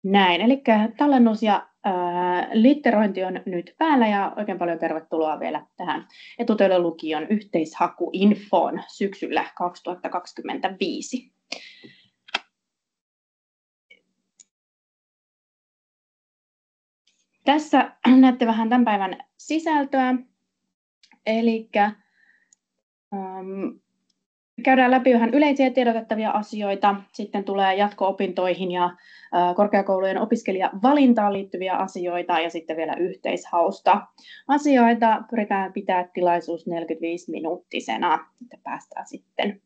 Näin, eli tallennus ja litterointi on nyt päällä ja oikein paljon tervetuloa vielä tähän Etutöölön lukion yhteishakuinfoon syksyllä 2025. Tässä näette vähän tämän päivän sisältöä, eli käydään läpi vähän yleisiä tiedotettavia asioita, sitten tulee jatko-opintoihin ja korkeakoulujen opiskelijavalintaan liittyviä asioita ja sitten vielä yhteishausta asioita. Pyritään pitämään tilaisuus 45-minuuttisena, että päästään sitten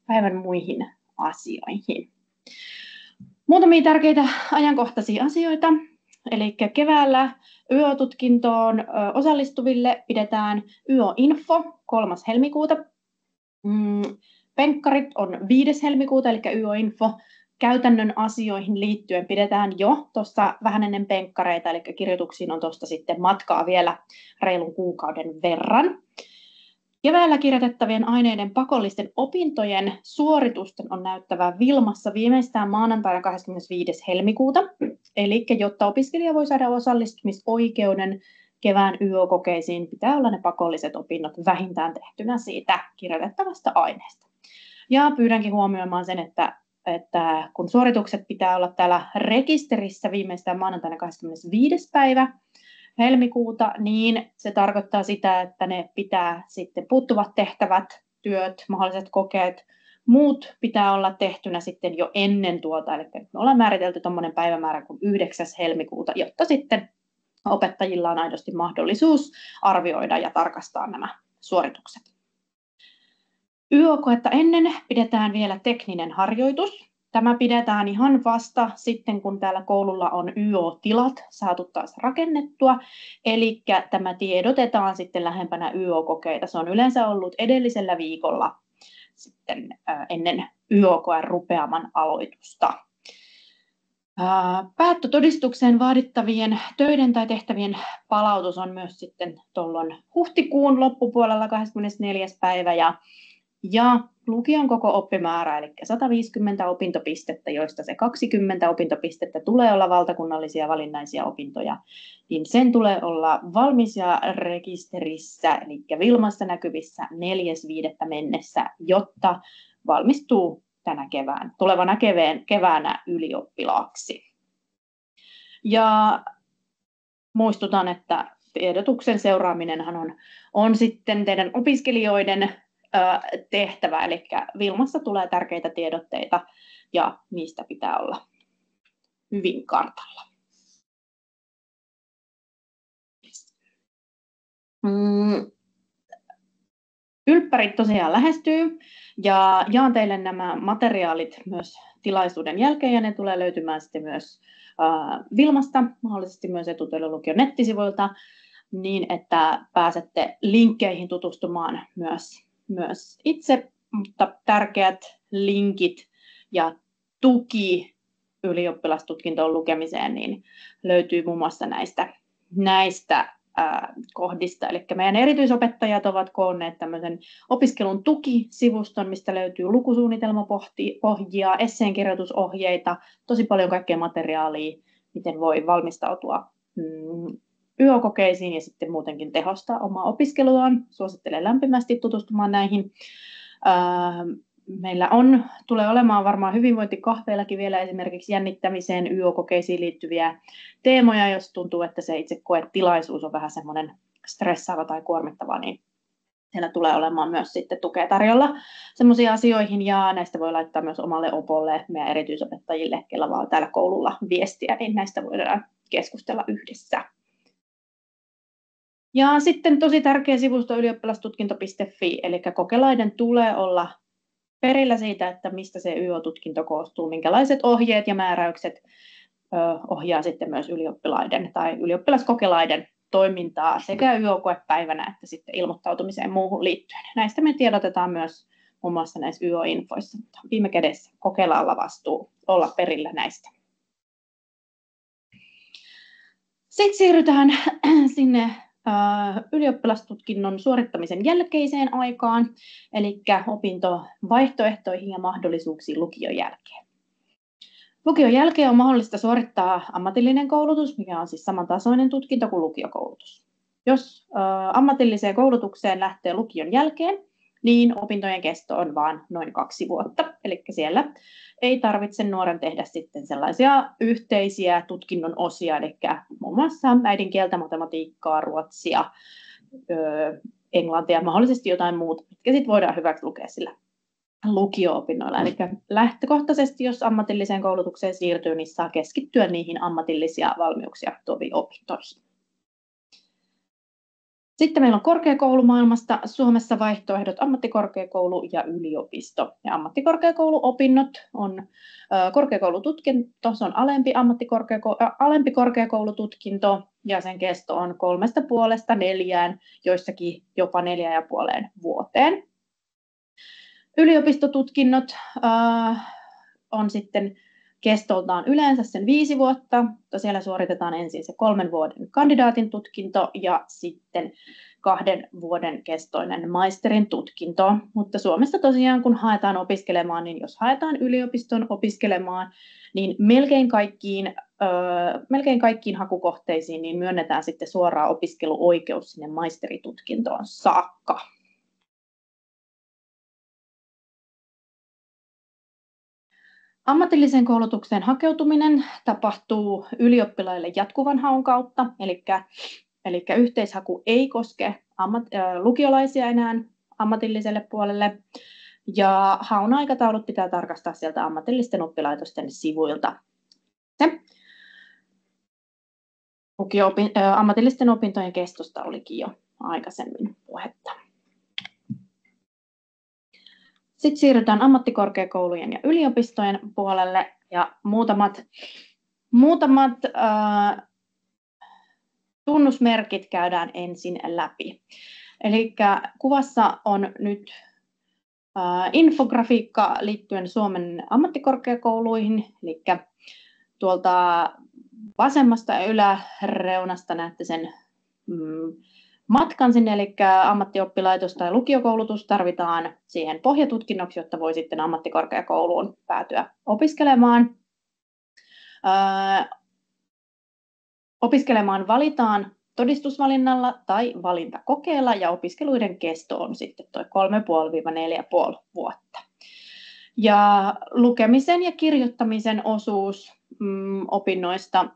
päivän muihin asioihin. Muutamia tärkeitä ajankohtaisia asioita. Eli keväällä YÖ-tutkintoon osallistuville pidetään YÖ-info 3. helmikuuta. Penkkarit on 5. helmikuuta, eli YÖ-info käytännön asioihin liittyen pidetään jo tuossa vähän ennen penkkareita, eli kirjoituksiin on tuosta sitten matkaa vielä reilun kuukauden verran. Keväällä kirjoitettavien aineiden pakollisten opintojen suoritusten on näyttävä Vilmassa viimeistään maanantaina 25. helmikuuta. Eli jotta opiskelija voi saada osallistumisoikeuden kevään YÖ-kokeisiin, pitää olla ne pakolliset opinnot vähintään tehtynä siitä kirjoitettavasta aineesta. Ja pyydänkin huomioimaan sen, että kun suoritukset pitää olla täällä rekisterissä viimeistään maanantaina 25. päivä helmikuuta, niin se tarkoittaa sitä, että ne pitää sitten puuttuvat tehtävät, työt, mahdolliset kokeet, muut pitää olla tehtynä sitten jo ennen tuota, eli me ollaan määritelty tuommoinen päivämäärä kuin 9. helmikuuta, jotta sitten opettajilla on aidosti mahdollisuus arvioida ja tarkastaa nämä suoritukset. YÖ-koetta ennen pidetään vielä tekninen harjoitus. Tämä pidetään ihan vasta sitten, kun täällä koululla on YÖ-tilat saatu taas rakennettua. Eli tämä tiedotetaan sitten lähempänä YÖ-kokeita. Se on yleensä ollut edellisellä viikolla sitten ennen YÖ-koen rupeaman aloitusta. Päättötodistukseen vaadittavien töiden tai tehtävien palautus on myös sitten tuolloin huhtikuun loppupuolella 24. päivä ja lukion koko oppimäärä, eli 150 opintopistettä, joista se 20 opintopistettä tulee olla valtakunnallisia valinnaisia opintoja, niin sen tulee olla valmis ja rekisterissä, eli Vilmassa näkyvissä 4.5. mennessä, jotta valmistuu tulevana keväänä ylioppilaaksi. Ja muistutan, että tiedotuksen seuraaminenhan on sitten teidän opiskelijoiden tehtävä, eli Vilmassa tulee tärkeitä tiedotteita ja niistä pitää olla hyvin kartalla. Ylppärit tosiaan lähestyy ja jaan teille nämä materiaalit myös tilaisuuden jälkeen ja ne tulee löytymään sitten myös Vilmasta, mahdollisesti myös Etutöölön lukion nettisivuilta, niin että pääsette linkkeihin tutustumaan myös itse, mutta tärkeät linkit ja tuki ylioppilastutkintoon lukemiseen niin löytyy muun muassa näistä kohdista. Eli meidän erityisopettajat ovat koonneet tämmöisen opiskelun tukisivuston, mistä löytyy lukusuunnitelmapohjia, esseenkirjoitusohjeita, tosi paljon kaikkea materiaalia, miten voi valmistautua YÖ-kokeisiin ja sitten muutenkin tehostaa omaa opiskeluaan. Suosittelen lämpimästi tutustumaan näihin. Meillä tulee olemaan varmaan hyvinvointikahveillakin vielä esimerkiksi jännittämiseen YÖ-kokeisiin liittyviä teemoja, jos tuntuu, että se itse koetilaisuus on vähän semmoinen stressaava tai kuormittava, niin siellä tulee olemaan myös sitten tukea tarjolla semmoisiin asioihin ja näistä voi laittaa myös omalle opolle, meidän erityisopettajille, kellä vaan täällä koululla viestiä, niin näistä voidaan keskustella yhdessä. Ja sitten tosi tärkeä sivusto ylioppilastutkinto.fi, eli kokelaiden tulee olla perillä siitä, että mistä se YÖ-tutkinto koostuu, minkälaiset ohjeet ja määräykset ohjaa sitten myös ylioppilaiden tai ylioppilaskokelaiden toimintaa sekä YÖ-koepäivänä että sitten ilmoittautumiseen muuhun liittyen. Näistä me tiedotetaan myös muun muassa näissä YÖ-infoissa, mutta viime kädessä kokelaalla vastuu olla perillä näistä. Sitten siirrytään sinne ylioppilastutkinnon suorittamisen jälkeiseen aikaan, eli opintovaihtoehtoihin ja mahdollisuuksiin lukion jälkeen. Lukion jälkeen on mahdollista suorittaa ammatillinen koulutus, mikä on siis samantasoinen tutkinto kuin lukiokoulutus. Jos ammatilliseen koulutukseen lähtee lukion jälkeen, niin opintojen kesto on vain noin 2 vuotta. Eli siellä ei tarvitse nuoren tehdä sitten sellaisia yhteisiä tutkinnon osia, eli muun muassa äidinkieltä, matematiikkaa, ruotsia, englantia, mahdollisesti jotain muuta, mitkä sitten voidaan hyväksi lukea sillä lukio-opinnoilla. Eli lähtökohtaisesti, jos ammatilliseen koulutukseen siirtyy, niin saa keskittyä niihin ammatillisia valmiuksia tuoviin opintoihin. Sitten meillä on korkeakoulumaailmasta Suomessa vaihtoehdot ammattikorkeakoulu ja yliopisto. Ja ammattikorkeakouluopinnot on korkeakoulututkinto, se on alempi korkeakoulututkinto ja sen kesto on 3,5–4, joissakin jopa 4,5 vuoteen. Yliopistotutkinnot on sitten kestoltaan yleensä sen 5 vuotta, mutta siellä suoritetaan ensin se 3 vuoden kandidaatin tutkinto ja sitten 2 vuoden kestoinen maisterin tutkinto. Mutta Suomessa tosiaan, kun haetaan opiskelemaan, niin jos haetaan yliopiston opiskelemaan, niin melkein kaikkiin hakukohteisiin niin myönnetään sitten suoraan opiskeluoikeus sinne maisteritutkintoon saakka. Ammatilliseen koulutukseen hakeutuminen tapahtuu ylioppilaille jatkuvan haun kautta, eli yhteishaku ei koske lukiolaisia enää ammatilliselle puolelle, ja haun aikataulut pitää tarkastaa sieltä ammatillisten oppilaitosten sivuilta. Ammatillisten opintojen kestosta olikin jo aikaisemmin puhetta. Sitten siirrytään ammattikorkeakoulujen ja yliopistojen puolelle ja muutamat tunnusmerkit käydään ensin läpi. Eli kuvassa on nyt infografiikka liittyen Suomen ammattikorkeakouluihin, eli tuolta vasemmasta yläreunasta näette sen matkan sinne, eli ammattioppilaitos tai lukiokoulutus tarvitaan siihen pohjatutkinnoksi, jotta voi sitten ammattikorkeakouluun päätyä opiskelemaan. Opiskelemaan valitaan todistusvalinnalla tai valintakokeella ja opiskeluiden kesto on sitten tuo 3,5–4,5 vuotta. Ja lukemisen ja kirjoittamisen osuus opinnoista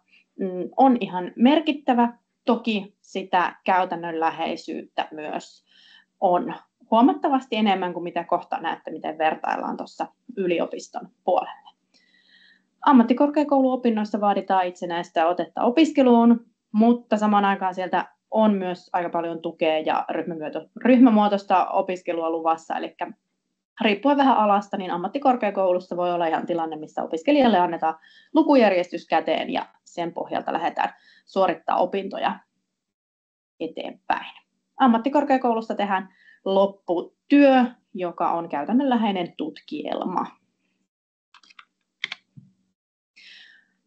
on ihan merkittävä. Toki sitä käytännönläheisyyttä myös on huomattavasti enemmän kuin mitä kohta näette, miten vertaillaan tuossa yliopiston puolelle. Ammattikorkeakouluopinnoissa vaaditaan itsenäistä otetta opiskeluun, mutta samaan aikaan sieltä on myös aika paljon tukea ja ryhmämuotoista opiskelua luvassa. Eli riippuen vähän alasta, niin ammattikorkeakoulussa voi olla ihan tilanne, missä opiskelijalle annetaan lukujärjestys käteen ja sen pohjalta lähdetään suorittaa opintoja eteenpäin. Ammattikorkeakoulusta tehdään lopputyö, joka on käytännönläheinen tutkielma.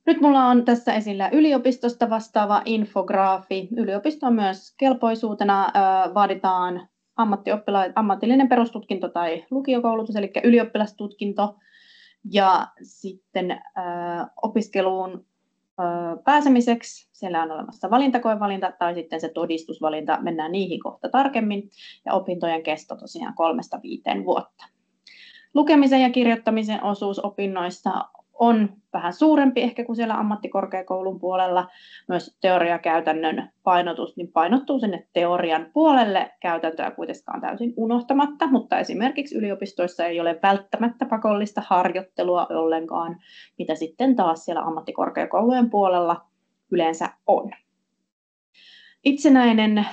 Nyt minulla on tässä esillä yliopistosta vastaava infograafi. Yliopiston myös kelpoisuutena vaaditaan ammatillinen perustutkinto tai lukiokoulutus, eli ylioppilastutkinto, ja sitten opiskeluun pääsemiseksi siellä on olemassa valintakoevalinta tai sitten se todistusvalinta, mennään niihin kohta tarkemmin, ja opintojen kesto tosiaan 3–5 vuotta. Lukemisen ja kirjoittamisen osuus opinnoista on vähän suurempi ehkä kuin siellä ammattikorkeakoulun puolella. Myös teoriakäytännön painotus niin painottuu sinne teorian puolelle käytäntöä kuitenkaan täysin unohtamatta, mutta esimerkiksi yliopistoissa ei ole välttämättä pakollista harjoittelua ollenkaan, mitä sitten taas siellä ammattikorkeakoulujen puolella yleensä on. Itsenäinen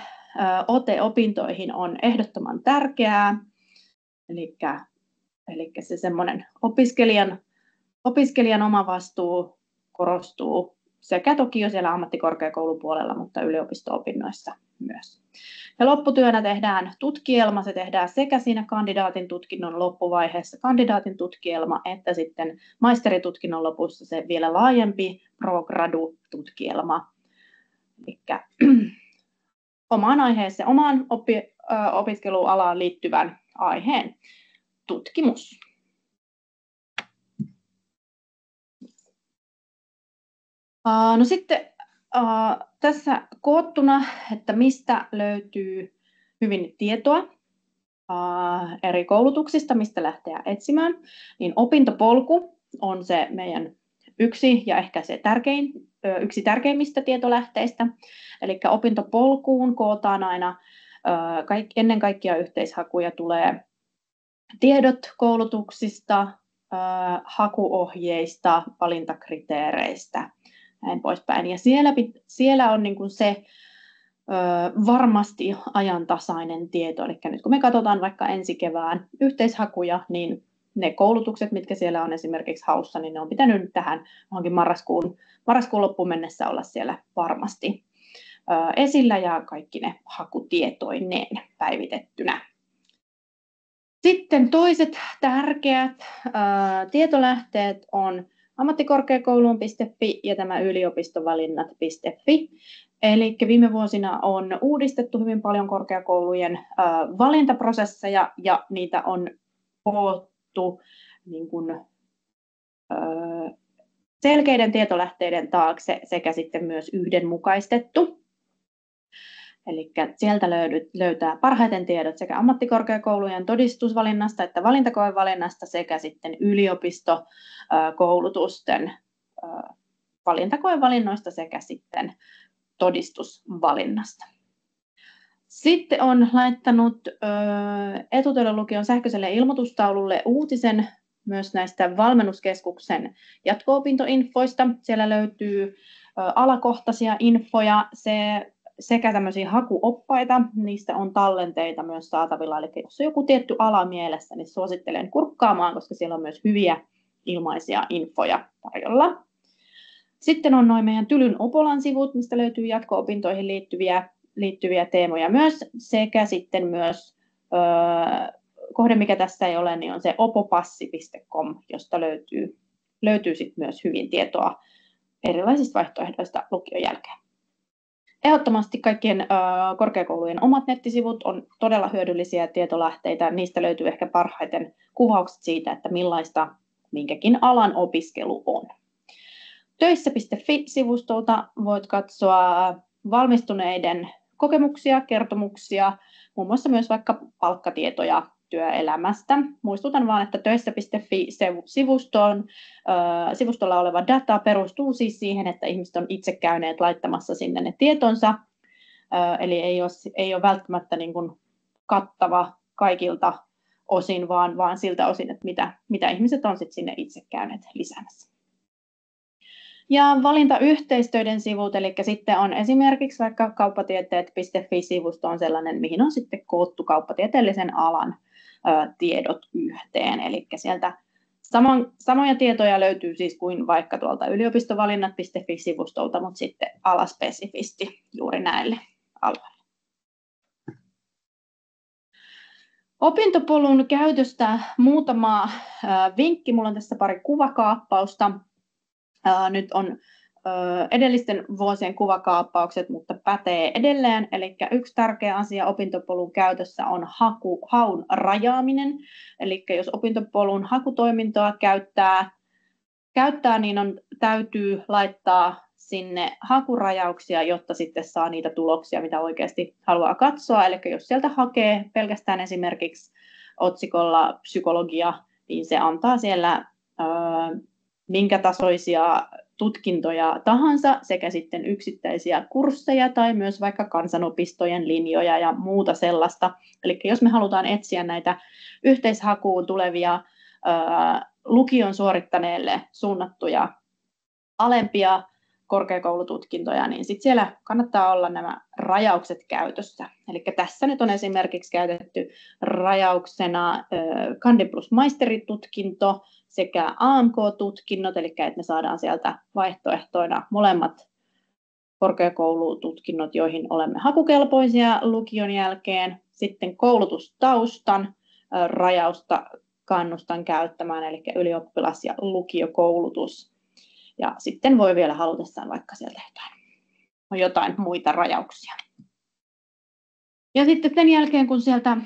ote opintoihin on ehdottoman tärkeää, eli se semmoinen opiskelijan oma vastuu korostuu sekä toki jo siellä ammattikorkeakoulun puolella, mutta yliopisto-opinnoissa myös. Ja lopputyönä tehdään tutkielma, se tehdään sekä siinä kandidaatin tutkinnon loppuvaiheessa kandidaatin tutkielma, että sitten maisteritutkinnon lopussa se vielä laajempi pro-gradu-tutkielma. Eli omaan aiheeseen, omaan opiskelualaan liittyvän aiheen tutkimus. No sitten tässä koottuna, että mistä löytyy hyvin tietoa eri koulutuksista, mistä lähteä etsimään, niin opintopolku on se meidän yksi ja ehkä se yksi tärkeimmistä tietolähteistä. Eli opintopolkuun kootaan aina ennen kaikkea yhteishakuja tulee tiedot koulutuksista, hakuohjeista, valintakriteereistä, näin poispäin. Ja siellä on niin kuin se varmasti ajantasainen tieto. Eli nyt kun me katsotaan vaikka ensi kevään yhteishakuja, niin ne koulutukset, mitkä siellä on esimerkiksi haussa, niin ne on pitänyt nyt tähän marraskuun loppuun mennessä olla siellä varmasti esillä ja kaikki ne hakutietoineen päivitettynä. Sitten toiset tärkeät tietolähteet on ammattikorkeakouluun.fi ja tämä yliopistovalinnat.fi. Eli viime vuosina on uudistettu hyvin paljon korkeakoulujen valintaprosesseja ja niitä on koottu niin kuin, selkeiden tietolähteiden taakse sekä sitten myös yhdenmukaistettu. Eli sieltä löytää parhaiten tiedot sekä ammattikorkeakoulujen todistusvalinnasta että valintakoevalinnasta sekä sitten yliopistokoulutusten valintakoevalinnoista sekä sitten todistusvalinnasta. Sitten on laittanut Etutöiden lukion sähköiselle ilmoitustaululle uutisen myös näistä valmennuskeskuksen jatko-opintoinfoista. Siellä löytyy alakohtaisia infoja sekä tämmöisiä hakuoppaita, niistä on tallenteita myös saatavilla. Eli jos on joku tietty ala mielessä, niin suosittelen kurkkaamaan, koska siellä on myös hyviä ilmaisia infoja tarjolla. Sitten on noin meidän Tylyn Opolan sivut, mistä löytyy jatko-opintoihin liittyviä teemoja myös, sekä sitten myös kohde, mikä tässä ei ole, niin on se opopassi.com, josta löytyy sitten myös hyvin tietoa erilaisista vaihtoehdoista lukion jälkeen. Ehdottomasti kaikkien korkeakoulujen omat nettisivut on todella hyödyllisiä tietolähteitä. Niistä löytyy ehkä parhaiten kuvaukset siitä, että millaista minkäkin alan opiskelu on. Töissä.fi-sivustolta voit katsoa valmistuneiden kokemuksia, kertomuksia, muun muassa myös vaikka palkkatietoja työelämästä. Muistutan vaan, että töissä.fi-sivustolla oleva data perustuu siis siihen, että ihmiset on itse käyneet laittamassa sinne ne tietonsa. Eli ei ole välttämättä niin kuin kattava kaikilta osin, vaan siltä osin, että mitä ihmiset on sitten sinne itse käyneet lisäämässä. Ja valintayhteistöiden sivut, eli sitten on esimerkiksi vaikka kauppatieteet.fi-sivusto on sellainen, mihin on sitten koottu kauppatieteellisen alan tiedot yhteen. Eli sieltä samoja tietoja löytyy siis kuin vaikka tuolta yliopistovalinnat.fi-sivustolta, mutta sitten alaspesifisti juuri näille alueille. Opintopolun käytöstä muutama vinkki. Mulla on tässä pari kuvakaappausta. Nyt on edellisten vuosien kuvakaappaukset, mutta pätee edelleen. Eli yksi tärkeä asia opintopolun käytössä on haun rajaaminen. Eli jos opintopolun hakutoimintoa käyttää niin täytyy laittaa sinne hakurajauksia, jotta sitten saa niitä tuloksia, mitä oikeasti haluaa katsoa. Eli jos sieltä hakee pelkästään esimerkiksi otsikolla psykologia, niin se antaa siellä minkä tasoisia tutkintoja tahansa sekä sitten yksittäisiä kursseja tai myös vaikka kansanopistojen linjoja ja muuta sellaista. Eli jos me halutaan etsiä näitä yhteishakuun tulevia lukion suorittaneelle suunnattuja alempia korkeakoulututkintoja, niin sitten siellä kannattaa olla nämä rajaukset käytössä. Eli tässä nyt on esimerkiksi käytetty rajauksena kandi plus maisteritutkinto sekä AMK-tutkinnot, eli että me saadaan sieltä vaihtoehtoina molemmat korkeakoulututkinnot, joihin olemme hakukelpoisia lukion jälkeen. Sitten koulutustaustan rajausta kannustan käyttämään, eli ylioppilas- ja lukiokoulutus. Ja sitten voi vielä halutessaan vaikka sieltä jotain muita rajauksia. Ja sitten sen jälkeen, kun sieltä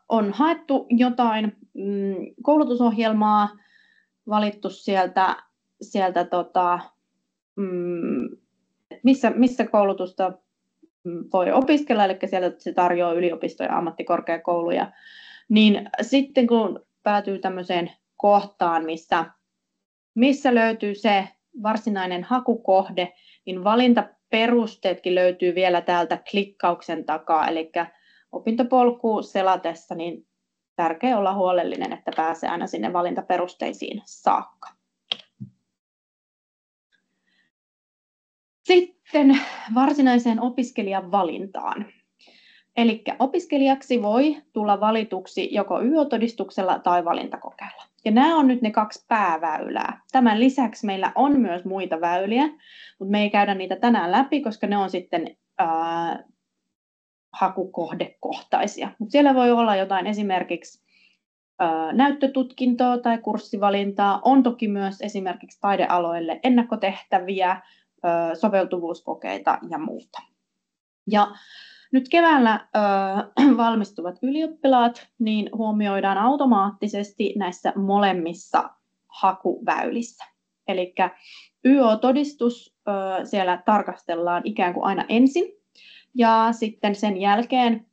on haettu jotain koulutusohjelmaa, valittu sieltä missä koulutusta voi opiskella, eli siellä se tarjoaa yliopistoja ja ammattikorkeakouluja. Niin sitten kun päätyy tämmöiseen kohtaan, missä löytyy se varsinainen hakukohde, niin valintaperusteetkin löytyy vielä täältä klikkauksen takaa, eli opintopolkua selatessa niin tärkeää olla huolellinen, että pääsee aina sinne valintaperusteisiin saakka. Sitten varsinaiseen opiskelijan valintaan. Eli opiskelijaksi voi tulla valituksi joko YÖ-todistuksella tai valintakokeella. Ja nämä on nyt ne 2 pääväylää. Tämän lisäksi meillä on myös muita väyliä, mutta me ei käydä niitä tänään läpi, koska ne on sitten hakukohdekohtaisia. Mutta siellä voi olla jotain esimerkiksi näyttötutkintoa tai kurssivalintaa. On toki myös esimerkiksi taidealoille ennakkotehtäviä, soveltuvuuskokeita ja muuta. Ja nyt keväällä valmistuvat ylioppilaat niin huomioidaan automaattisesti näissä molemmissa hakuväylissä. Eli YÖ-todistus siellä tarkastellaan ikään kuin aina ensin. Ja sitten sen jälkeen,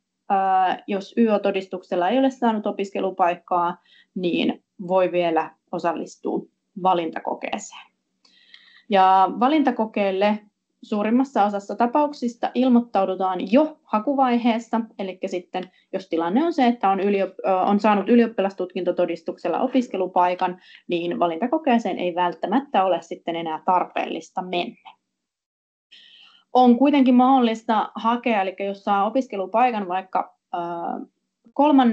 jos YÖ-todistuksella ei ole saanut opiskelupaikkaa, niin voi vielä osallistua valintakokeeseen. Ja valintakokeelle suurimmassa osassa tapauksista ilmoittaudutaan jo hakuvaiheessa, eli sitten jos tilanne on se, että on saanut ylioppilastutkintotodistuksella opiskelupaikan, niin valintakokeeseen ei välttämättä ole sitten enää tarpeellista mennä. On kuitenkin mahdollista hakea, eli jos saa opiskelupaikan vaikka 3.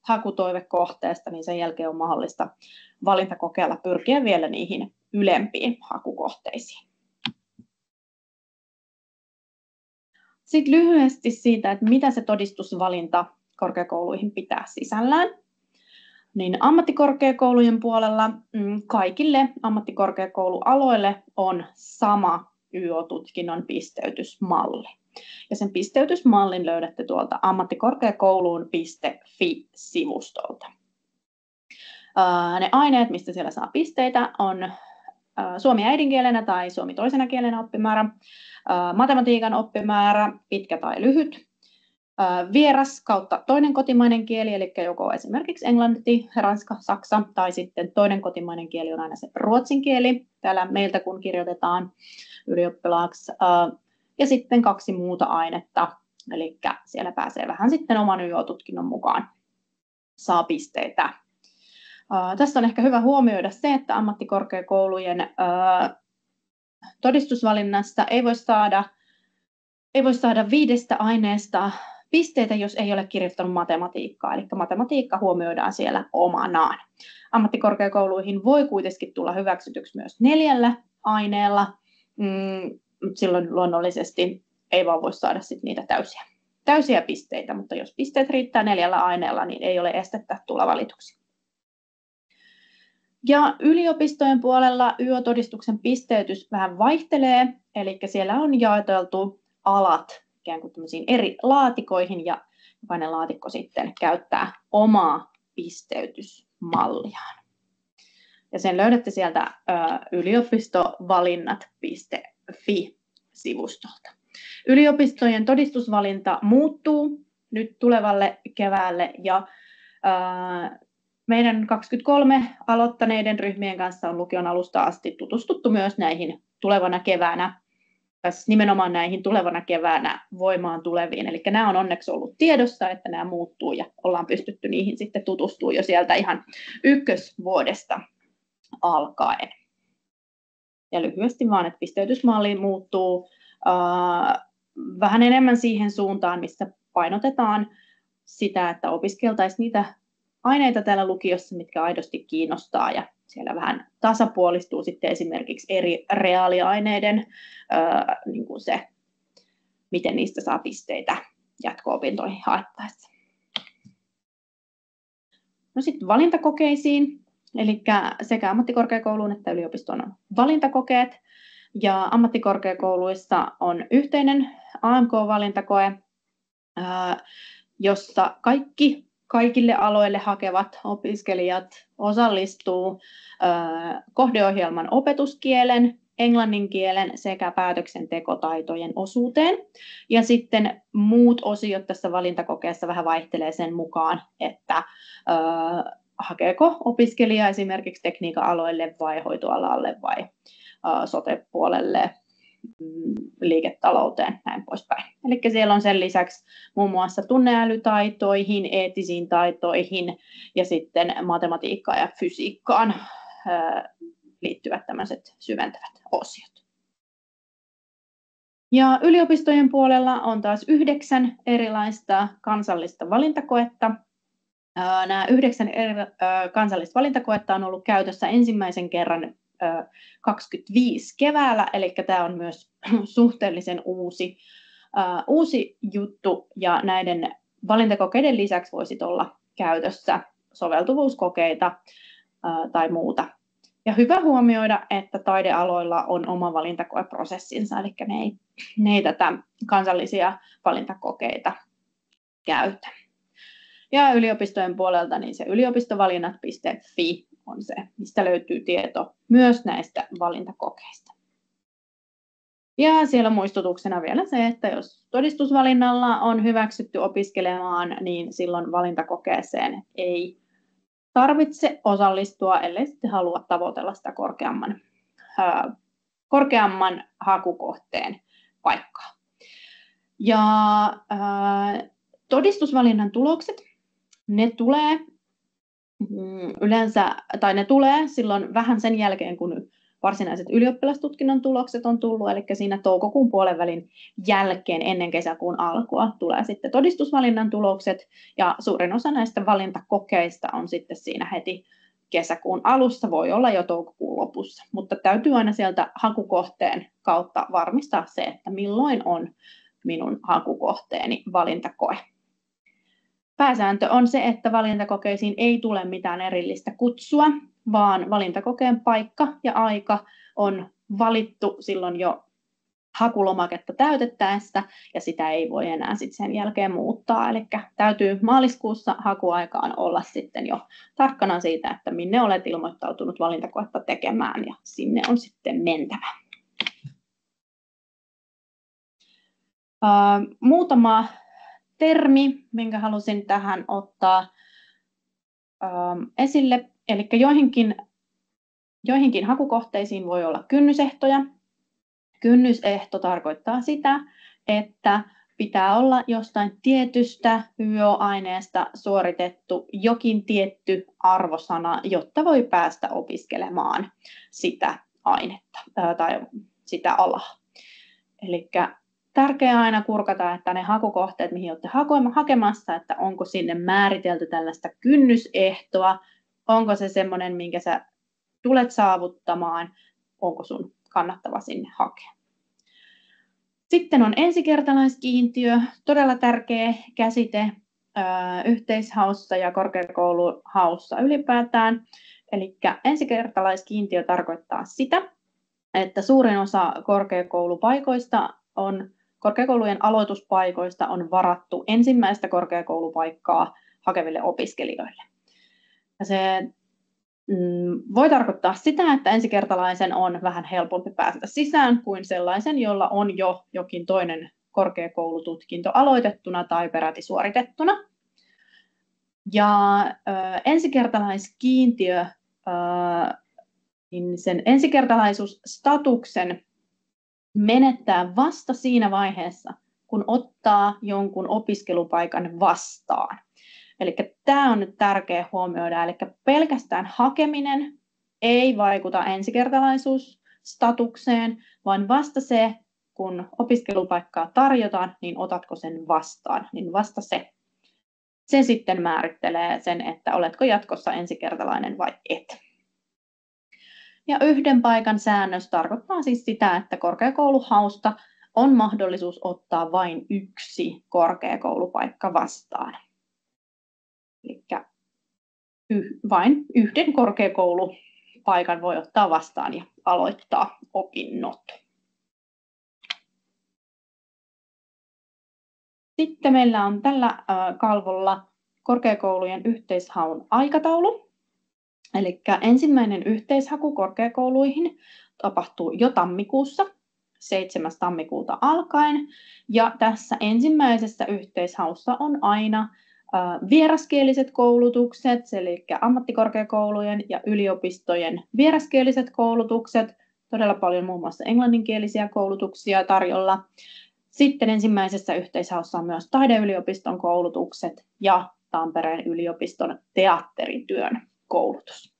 hakutoivekohteesta, niin sen jälkeen on mahdollista valintakokeella pyrkiä vielä niihin ylempiin hakukohteisiin. Sitten lyhyesti siitä, että mitä se todistusvalinta korkeakouluihin pitää sisällään. Niin ammattikorkeakoulujen puolella kaikille ammattikorkeakoulualoille on sama YÖ-tutkinnon pisteytysmalli. Ja sen pisteytysmallin löydätte tuolta ammattikorkeakouluun.fi-sivustolta. Ne aineet, mistä siellä saa pisteitä, on suomi äidinkielenä tai suomi toisena kielenä oppimäärä, matematiikan oppimäärä, pitkä tai lyhyt, vieras kautta toinen kotimainen kieli, eli joko esimerkiksi englanti, ranska, saksa, tai sitten toinen kotimainen kieli on aina se ruotsin kieli, täällä meiltä kun kirjoitetaan ylioppilaaksi, ja sitten 2 muuta ainetta, eli siellä pääsee vähän sitten oman YÖ-tutkinnon mukaan, saa pisteitä. Tässä on ehkä hyvä huomioida se, että ammattikorkeakoulujen todistusvalinnassa ei voi saada 5 aineesta pisteitä, jos ei ole kirjoittanut matematiikkaa, eli matematiikka huomioidaan siellä omanaan. Ammattikorkeakouluihin voi kuitenkin tulla hyväksytyksi myös 4 aineella, silloin luonnollisesti ei vaan voi saada sit niitä täysiä pisteitä, mutta jos pisteet riittää 4 aineella, niin ei ole estettä tulla valituksi. Ja yliopistojen puolella YÖ-todistuksen pisteytys vähän vaihtelee, eli siellä on jaoteltu alat ikään kuin eri laatikoihin, ja jokainen laatikko sitten käyttää omaa pisteytysmalliaan. Ja sen löydätte sieltä yliopistovalinnat.fi-sivustolta. Yliopistojen todistusvalinta muuttuu nyt tulevalle keväälle, ja meidän 23 aloittaneiden ryhmien kanssa on lukion alusta asti tutustuttu myös näihin tulevana keväänä, nimenomaan näihin tulevana keväänä voimaan tuleviin. Eli nämä on onneksi ollut tiedossa, että nämä muuttuu ja ollaan pystytty niihin sitten tutustumaan jo sieltä ihan ykkösvuodesta alkaen. Ja lyhyesti vaan, että pisteytysmalli muuttuu vähän enemmän siihen suuntaan, missä painotetaan sitä, että opiskeltaisiin niitä aineita täällä lukiossa, mitkä aidosti kiinnostaa, ja siellä vähän tasapuolistuu sitten esimerkiksi eri reaaliaineiden niin kuin se, miten niistä saa pisteitä jatko-opintoihin haettaessa. No sitten valintakokeisiin, eli sekä ammattikorkeakouluun että yliopistoon on valintakokeet, ja ammattikorkeakouluissa on yhteinen AMK-valintakoe, jossa kaikille aloille hakevat opiskelijat osallistuu kohdeohjelman opetuskielen englannin kielen sekä päätöksentekotaitojen osuuteen. Ja sitten muut osiot tässä valintakokeessa vähän vaihtelee sen mukaan, että hakeeko opiskelija esimerkiksi tekniikan aloille vai hoitoalalle vai sote-puolelle, liiketalouteen, näin poispäin. Eli siellä on sen lisäksi muun muassa tunneälytaitoihin, eettisiin taitoihin ja sitten matematiikkaan ja fysiikkaan liittyvät tämmöiset syventävät osiot. Ja yliopistojen puolella on taas 9 erilaista kansallista valintakoetta. Nämä 9 kansallista valintakoetta on ollut käytössä ensimmäisen kerran 25 keväällä, eli tämä on myös suhteellisen uusi juttu, ja näiden valintakokeiden lisäksi voisi olla käytössä soveltuvuuskokeita tai muuta. Ja hyvä huomioida, että taidealoilla on oma valintakoeprosessinsa, eli ne ei tätä kansallisia valintakokeita käytä. Ja yliopistojen puolelta niin se yliopistovalinnat.fi on se, mistä löytyy tieto myös näistä valintakokeista. Ja siellä muistutuksena vielä se, että jos todistusvalinnalla on hyväksytty opiskelemaan, niin silloin valintakokeeseen ei tarvitse osallistua, ellei sitten halua tavoitella sitä korkeamman hakukohteen paikkaa. Ja todistusvalinnan tulokset, ne tulee silloin vähän sen jälkeen, kun varsinaiset ylioppilastutkinnon tulokset on tullut, eli siinä toukokuun puolenvälin jälkeen ennen kesäkuun alkua tulee sitten todistusvalinnan tulokset, ja suurin osa näistä valintakokeista on sitten siinä heti kesäkuun alussa, voi olla jo toukokuun lopussa, mutta täytyy aina sieltä hakukohteen kautta varmistaa se, että milloin on minun hakukohteeni valintakoe. Pääsääntö on se, että valintakokeisiin ei tule mitään erillistä kutsua, vaan valintakokeen paikka ja aika on valittu silloin jo hakulomaketta täytettäessä, ja sitä ei voi enää sitten sen jälkeen muuttaa. Eli täytyy maaliskuussa hakuaikaan olla sitten jo tarkkana siitä, että minne olet ilmoittautunut valintakoetta tekemään, ja sinne on sitten mentävä. Muutama termi, minkä halusin tähän ottaa esille. Eli joihinkin hakukohteisiin voi olla kynnysehtoja. Kynnysehto tarkoittaa sitä, että pitää olla jostain tietystä YO-aineesta suoritettu jokin tietty arvosana, jotta voi päästä opiskelemaan sitä ainetta tai sitä alaa. Eli tärkeää aina kurkata, että ne hakukohteet, mihin olette hakemassa, että onko sinne määritelty tällaista kynnysehtoa, onko se semmoinen, minkä sä tulet saavuttamaan, onko sun kannattava sinne hakea. Sitten on ensikertalaiskiintiö, todella tärkeä käsite yhteishaussa ja korkeakouluhaussa ylipäätään. Eli ensikertalaiskiintiö tarkoittaa sitä, että suurin osa korkeakoulujen aloituspaikoista on varattu ensimmäistä korkeakoulupaikkaa hakeville opiskelijoille. Ja se voi tarkoittaa sitä, että ensikertalaisen on vähän helpompi päästä sisään kuin sellaisen, jolla on jo jokin toinen korkeakoulututkinto aloitettuna tai peräti suoritettuna. Ja ensikertalaiskiintiö, niin sen ensikertalaisuusstatuksen menettää vasta siinä vaiheessa, kun ottaa jonkun opiskelupaikan vastaan. Eli tämä on nyt tärkeä huomioida, eli pelkästään hakeminen ei vaikuta ensikertalaisuusstatukseen, vaan vasta se, kun opiskelupaikkaa tarjotaan, niin otatko sen vastaan, niin vasta se sitten määrittelee sen, että oletko jatkossa ensikertalainen vai et. Ja yhden paikan säännös tarkoittaa siis sitä, että korkeakouluhausta on mahdollisuus ottaa vain yksi korkeakoulupaikka vastaan. Eli vain yhden korkeakoulupaikan voi ottaa vastaan ja aloittaa opinnot. Sitten meillä on tällä kalvolla korkeakoulujen yhteishaun aikataulu. Eli ensimmäinen yhteishaku korkeakouluihin tapahtuu jo tammikuussa, 7. tammikuuta alkaen. Ja tässä ensimmäisessä yhteishaussa on aina vieraskieliset koulutukset, eli ammattikorkeakoulujen ja yliopistojen vieraskieliset koulutukset, todella paljon muun muassa englanninkielisiä koulutuksia tarjolla. Sitten ensimmäisessä yhteishaussa on myös taideyliopiston koulutukset ja Tampereen yliopiston teatterityön koulutus.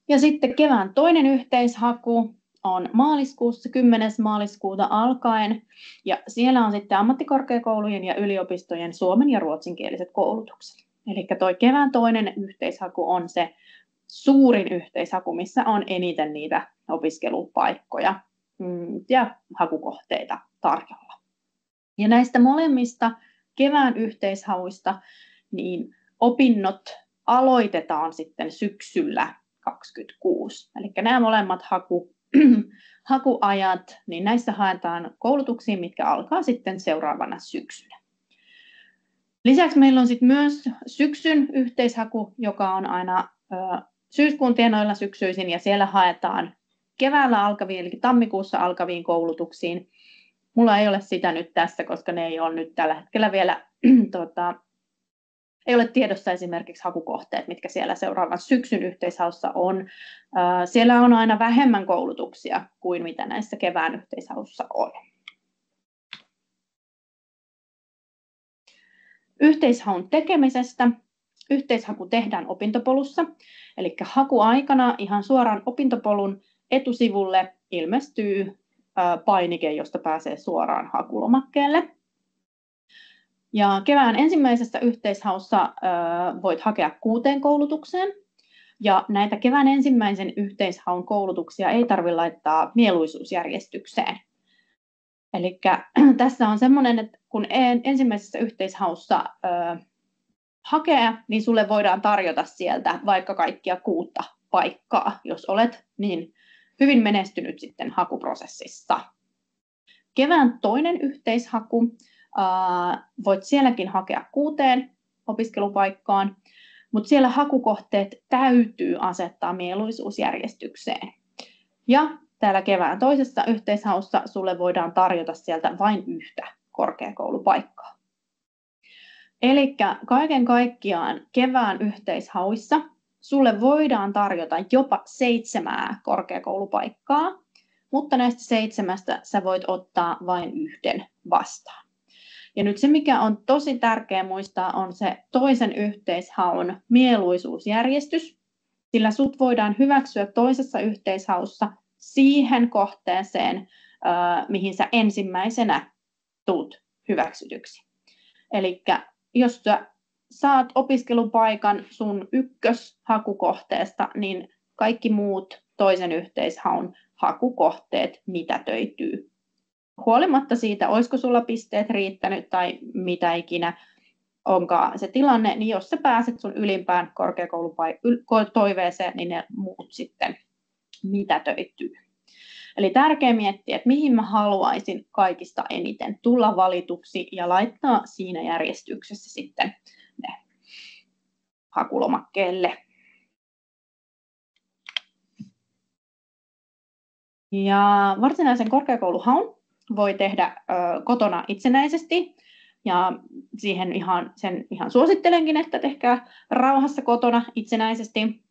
Ja sitten kevään toinen yhteishaku on maaliskuussa, 10. maaliskuuta alkaen, ja siellä on sitten ammattikorkeakoulujen ja yliopistojen suomen- ja ruotsinkieliset koulutukset. Eli tuo kevään toinen yhteishaku on se suurin yhteishaku, missä on eniten niitä opiskelupaikkoja ja hakukohteita tarjolla. Ja näistä molemmista kevään yhteishauista niin opinnot aloitetaan sitten syksyllä 2026. Eli nämä molemmat hakuajat, niin näissä haetaan koulutuksiin, mitkä alkaa sitten seuraavana syksynä. Lisäksi meillä on sitten myös syksyn yhteishaku, joka on aina syyskuun tienoilla syksyisin, ja siellä haetaan keväällä alkaviin, eli tammikuussa alkaviin koulutuksiin. Mulla ei ole sitä nyt tässä, koska ne ei ole nyt tällä hetkellä vielä, ei ole tiedossa esimerkiksi hakukohteet, mitkä siellä seuraavan syksyn yhteishaussa on. Siellä on aina vähemmän koulutuksia kuin mitä näissä kevään yhteishaussa on. Yhteishaun tekemisestä. Yhteishaku tehdään opintopolussa, eli hakuaikana ihan suoraan opintopolun etusivulle ilmestyy painike, josta pääsee suoraan hakulomakkeelle. Ja kevään ensimmäisessä yhteishaussa voit hakea 6 koulutukseen. Ja näitä kevään ensimmäisen yhteishaun koulutuksia ei tarvitse laittaa mieluisuusjärjestykseen. Eli tässä on semmoinen, että kun ensimmäisessä yhteishaussa hakee, niin sulle voidaan tarjota sieltä vaikka kaikkia 6 paikkaa, jos olet niin hyvin menestynyt sitten hakuprosessissa. Kevään toinen yhteishaku, voit sielläkin hakea 6 opiskelupaikkaan, mutta siellä hakukohteet täytyy asettaa mieluisuusjärjestykseen. Ja täällä kevään toisessa yhteishaussa sulle voidaan tarjota sieltä vain 1 korkeakoulupaikkaa. Eli kaiken kaikkiaan kevään yhteishauissa sulle voidaan tarjota jopa 7 korkeakoulupaikkaa, mutta näistä 7 sä voit ottaa vain 1 vastaan. Ja nyt se, mikä on tosi tärkeä muistaa, on se toisen yhteishaun mieluisuusjärjestys, sillä sut voidaan hyväksyä toisessa yhteishaussa siihen kohteeseen, mihin sä ensimmäisenä tuut hyväksytyksi. Eli jos sä saat opiskelupaikan sun ykköshakukohteesta, niin kaikki muut toisen yhteishaun hakukohteet mitätöityy. Huolimatta siitä, olisiko sulla pisteet riittänyt tai mitä ikinä onkaan se tilanne, niin jos sä pääset sun ylimpään korkeakoulutoiveeseen, niin ne muut sitten mitätöityy. Eli tärkeää miettiä, että mihin mä haluaisin kaikista eniten tulla valituksi ja laittaa siinä järjestyksessä sitten ne hakulomakkeelle. Ja varsinaisen korkeakouluhaun voi tehdä kotona itsenäisesti. Ja sen ihan suosittelenkin, että tehkää rauhassa kotona itsenäisesti.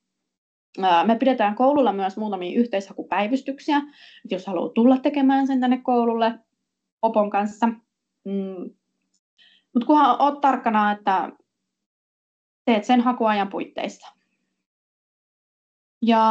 Me pidetään koululla myös muutamia yhteishakupäivystyksiä, jos haluaa tulla tekemään sen tänne koululle opon kanssa. Mutta kunhan olet tarkkana, että teet sen hakuajan puitteissa. Ja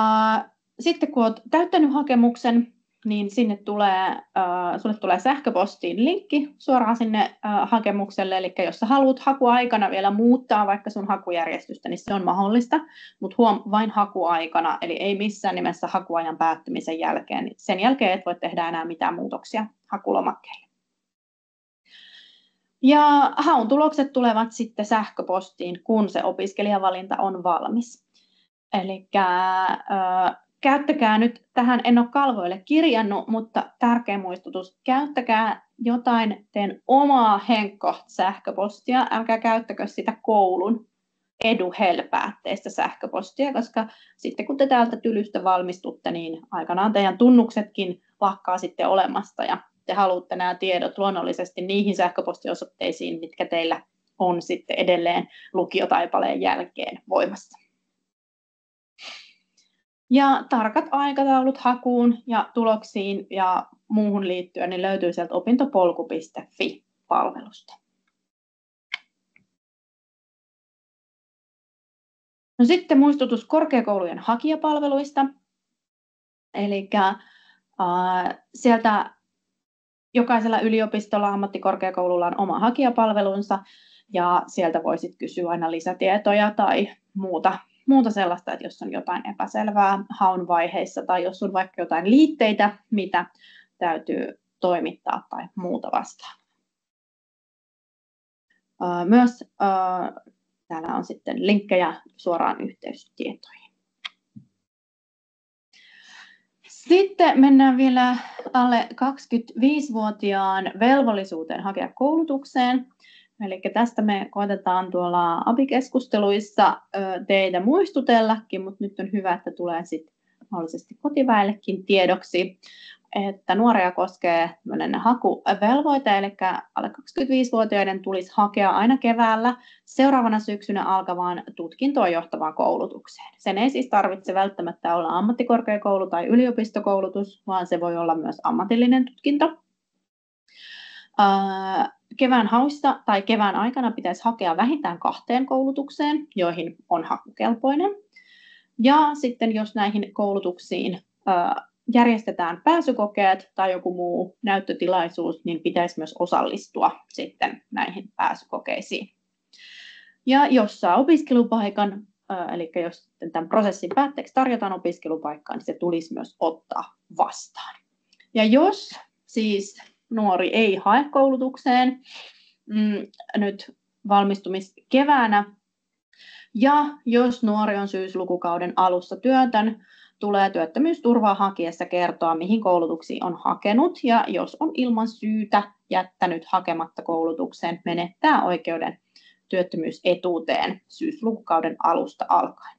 sitten kun olet täyttänyt hakemuksen, niin sulle tulee sähköpostiin linkki suoraan sinne hakemukselle. Eli jos sä haluat hakuaikana vielä muuttaa vaikka sun hakujärjestystä, niin se on mahdollista. Mutta vain hakuaikana, eli ei missään nimessä hakuajan päättymisen jälkeen. Niin sen jälkeen et voi tehdä enää mitään muutoksia hakulomakkeelle. Ja haun tulokset tulevat sitten sähköpostiin, kun se opiskelijavalinta on valmis. Eli käyttäkää nyt, tähän en ole kalvoille kirjannut, mutta tärkeä muistutus, käyttäkää jotain teidän omaa henkkoht-sähköpostia, älkää käyttäkö sitä koulun. eduhel-päätteistä sähköpostia, koska sitten kun te täältä Tylystä valmistutte, niin aikanaan teidän tunnuksetkin lakkaa sitten olemasta ja te haluatte nämä tiedot luonnollisesti niihin sähköpostiosoitteisiin, mitkä teillä on sitten edelleen lukiotaipaleen jälkeen voimassa. Ja tarkat aikataulut hakuun ja tuloksiin ja muuhun liittyen niin löytyy sieltä opintopolku.fi-palvelusta. No sitten muistutus korkeakoulujen hakijapalveluista. Eli sieltä jokaisella yliopistolla, ammattikorkeakoululla on oma hakijapalvelunsa ja sieltä voisit kysyä aina lisätietoja tai muuta sellaista, että jos on jotain epäselvää haun vaiheissa tai jos on vaikka jotain liitteitä, mitä täytyy toimittaa tai muuta vastaan. Myös täällä on sitten linkkejä suoraan yhteystietoihin. Sitten mennään vielä alle 25-vuotiaan velvollisuuteen hakea koulutukseen. Eli tästä me koetetaan tuolla ABI-keskusteluissa teitä muistutellakin, mutta nyt on hyvä, että tulee sitten mahdollisesti kotiväellekin tiedoksi, että nuoria koskee hakuvelvoite, eli alle 25-vuotiaiden tulisi hakea aina keväällä seuraavana syksynä alkavaan tutkintoon johtavaan koulutukseen. Sen ei siis tarvitse välttämättä olla ammattikorkeakoulu- tai yliopistokoulutus, vaan se voi olla myös ammatillinen tutkinto. Kevään hauissa tai kevään aikana pitäisi hakea vähintään 2 koulutukseen, joihin on hakukelpoinen. Ja sitten jos näihin koulutuksiin järjestetään pääsykokeet tai joku muu näyttötilaisuus, niin pitäisi myös osallistua sitten näihin pääsykokeisiin. Ja jos saa opiskelupaikan, eli jos tämän prosessin päätteeksi tarjotaan opiskelupaikkaa, niin se tulisi myös ottaa vastaan. Ja jos siis nuori ei hae koulutukseen nyt valmistumiskeväänä, ja jos nuori on syyslukukauden alussa työtön, tulee työttömyysturvaa hakiessa kertoa, mihin koulutuksiin on hakenut, ja jos on ilman syytä jättänyt hakematta koulutukseen, menettää oikeuden työttömyysetuuteen syyslukukauden alusta alkaen.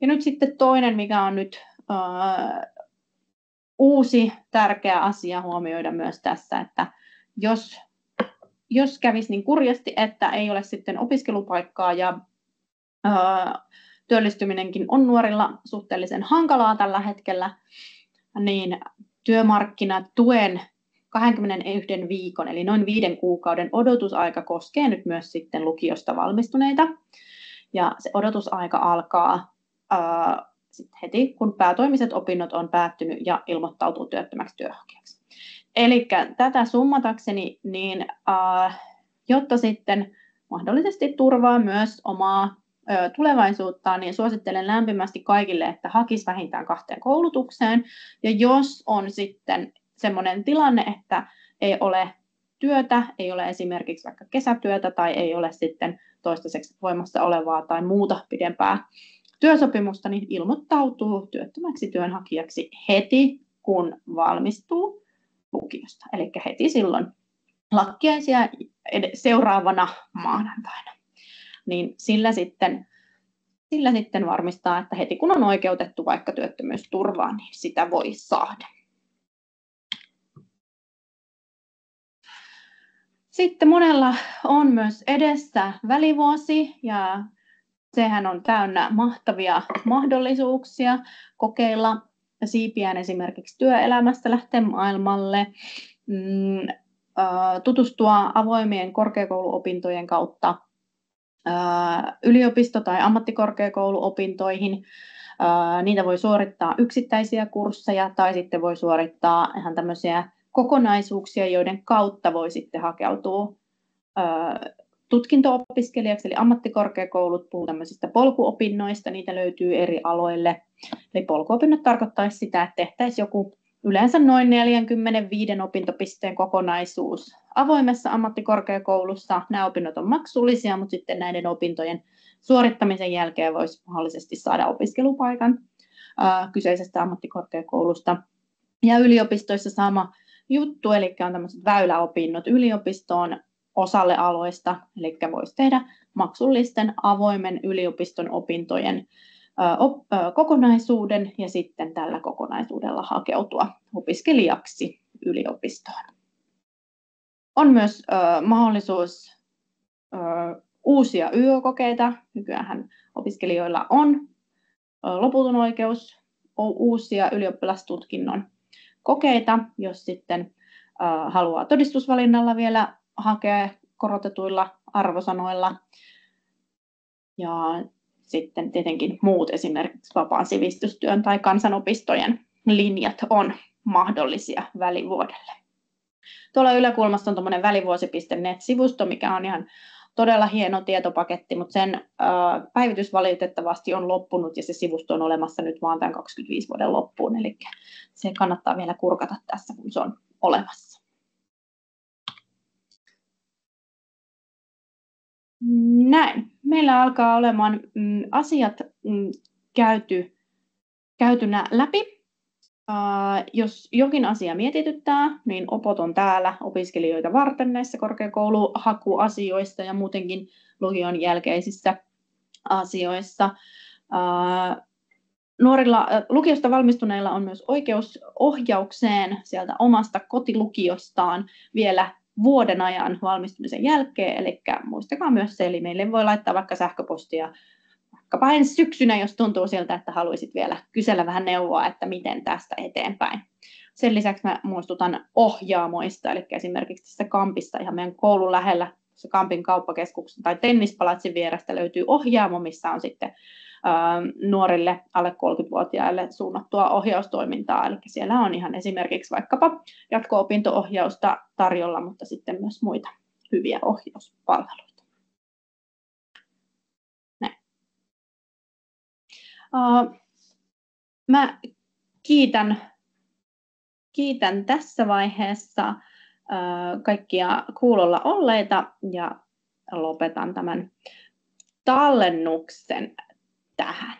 Ja nyt sitten toinen, mikä on nyt uusi tärkeä asia huomioida myös tässä, että jos kävisi niin kurjasti, että ei ole sitten opiskelupaikkaa ja työllistyminenkin on nuorilla suhteellisen hankalaa tällä hetkellä, niin työmarkkinatuen 21 viikon, eli noin 5 kuukauden odotusaika koskee nyt myös sitten lukiosta valmistuneita. Ja se odotusaika alkaa sitten heti, kun päätoimiset opinnot on päättynyt ja ilmoittautuu työttömäksi työnhakijaksi. Eli tätä summatakseni, niin jotta sitten mahdollisesti turvaa myös omaa tulevaisuuttaan, niin suosittelen lämpimästi kaikille, että hakisi vähintään 2 koulutukseen. Ja jos on sitten semmoinen tilanne, että ei ole työtä, ei ole esimerkiksi vaikka kesätyötä tai ei ole sitten toistaiseksi voimassa olevaa tai muuta pidempää työsopimusta, niin ilmoittautuu työttömäksi työnhakijaksi heti, kun valmistuu lukiosta. Eli heti silloin lakkiaisia seuraavana maanantaina. Niin sillä sitten varmistaa, että heti kun on oikeutettu vaikka työttömyysturvaan, niin sitä voi saada. Sitten monella on myös edessä välivuosi ja sehän on täynnä mahtavia mahdollisuuksia kokeilla siipiään esimerkiksi työelämästä, lähteä maailmalle, tutustua avoimien korkeakouluopintojen kautta yliopisto- tai ammattikorkeakouluopintoihin. Niitä voi suorittaa yksittäisiä kursseja tai sitten voi suorittaa ihan tämmöisiä kokonaisuuksia, joiden kautta voi sitten hakeutua tutkinto-opiskelijaksi, eli ammattikorkeakoulut puhuu tämmöisistä polkuopinnoista, niitä löytyy eri aloille. Eli polkuopinnot tarkoittaisi sitä, että tehtäisiin joku yleensä noin 45 opintopisteen kokonaisuus avoimessa ammattikorkeakoulussa. Nämä opinnot on maksullisia, mutta sitten näiden opintojen suorittamisen jälkeen voisi mahdollisesti saada opiskelupaikan kyseisestä ammattikorkeakoulusta. Ja yliopistoissa sama juttu, eli on tämmöiset väyläopinnot yliopistoon osalle aloista, eli voisi tehdä maksullisten avoimen yliopiston opintojen kokonaisuuden ja sitten tällä kokonaisuudella hakeutua opiskelijaksi yliopistoon. On myös mahdollisuus uusia YÖ-kokeita. Nykyään opiskelijoilla on loputon oikeus uusia ylioppilastutkinnon kokeita, jos sitten haluaa todistusvalinnalla vielä hakea korotetuilla arvosanoilla. Ja sitten tietenkin muut esimerkiksi vapaan sivistystyön tai kansanopistojen linjat on mahdollisia välivuodelle. Tuolla yläkulmassa on tuommoinen välivuosi.net-sivusto, mikä on ihan todella hieno tietopaketti, mutta sen päivitys valitettavasti on loppunut ja se sivusto on olemassa nyt vaan tämän 25 vuoden loppuun, eli se kannattaa vielä kurkata tässä, kun se on olemassa. Näin. Meillä alkaa olemaan asiat käytynä läpi. Jos jokin asia mietityttää, niin opot on täällä opiskelijoita varten näissä korkeakouluhakuasioissa ja muutenkin lukion jälkeisissä asioissa. Nuorilla lukiosta valmistuneilla on myös oikeus ohjaukseen sieltä omasta kotilukiostaan vielä vuoden ajan valmistumisen jälkeen, eli muistakaa myös se, eli meille voi laittaa vaikka sähköpostia vaikkapa ensi syksynä, jos tuntuu siltä, että haluaisit vielä kysellä vähän neuvoa, että miten tästä eteenpäin. Sen lisäksi mä muistutan ohjaamoista, eli esimerkiksi tässä Kampissa ihan meidän koulun lähellä, se Kampin kauppakeskuksen tai tennispalatsin vierestä löytyy ohjaamo, missä on sitten nuorille alle 30-vuotiaille suunnattua ohjaustoimintaa. Eli siellä on ihan esimerkiksi vaikkapa jatko-opinto-ohjausta tarjolla, mutta sitten myös muita hyviä ohjauspalveluita. Näin. Mä kiitän tässä vaiheessa kaikkia kuulolla olleita ja lopetan tämän tallennuksen tähän.